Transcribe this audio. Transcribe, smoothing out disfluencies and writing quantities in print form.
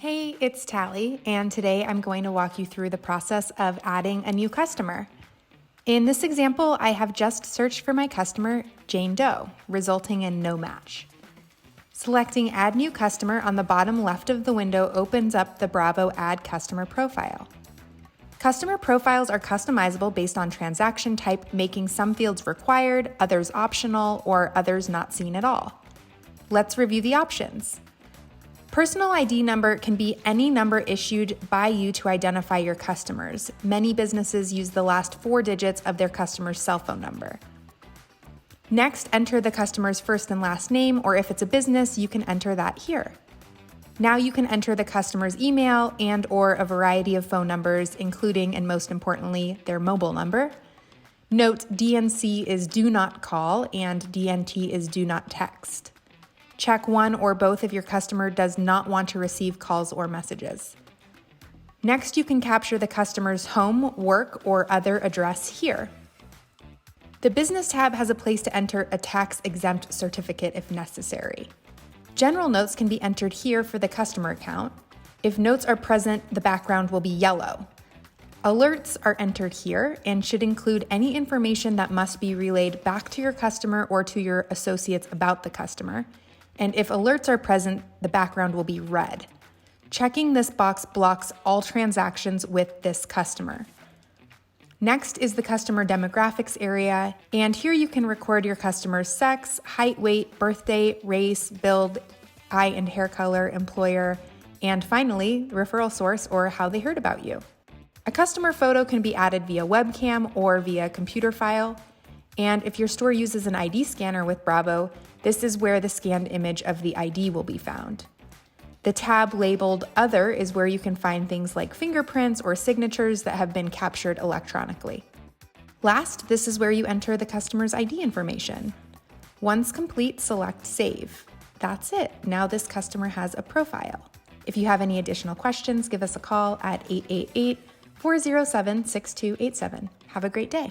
Hey, it's Tally, and today I'm going to walk you through the process of adding a new customer. In this example, I have just searched for my customer, Jane Doe, resulting in no match. Selecting Add New Customer on the bottom left of the window opens up the Bravo Add Customer profile. Customer profiles are customizable based on transaction type, making some fields required, others optional, or others not seen at all. Let's review the options. Personal ID number can be any number issued by you to identify your customers. Many businesses use the last 4 digits of their customer's cell phone number. Next, enter the customer's first and last name, or if it's a business, you can enter that here. Now you can enter the customer's email and/or a variety of phone numbers, including, and most importantly, their mobile number. Note, DNC is do not call and DNT is do not text. Check one or both if your customer does not want to receive calls or messages. Next, you can capture the customer's home, work, or other address here. The Business tab has a place to enter a tax-exempt certificate if necessary. General notes can be entered here for the customer account. If notes are present, the background will be yellow. Alerts are entered here and should include any information that must be relayed back to your customer or to your associates about the customer. And if alerts are present, the background will be red. Checking this box blocks all transactions with this customer. Next is the customer demographics area, and here you can record your customer's sex, height, weight, birthday, race, build, eye and hair color, employer, and finally, referral source or how they heard about you. A customer photo can be added via webcam or via computer file. And if your store uses an ID scanner with Bravo, this is where the scanned image of the ID will be found. The tab labeled Other is where you can find things like fingerprints or signatures that have been captured electronically. Last, this is where you enter the customer's ID information. Once complete, select Save. That's it. Now this customer has a profile. If you have any additional questions, give us a call at 888-407-6287. Have a great day.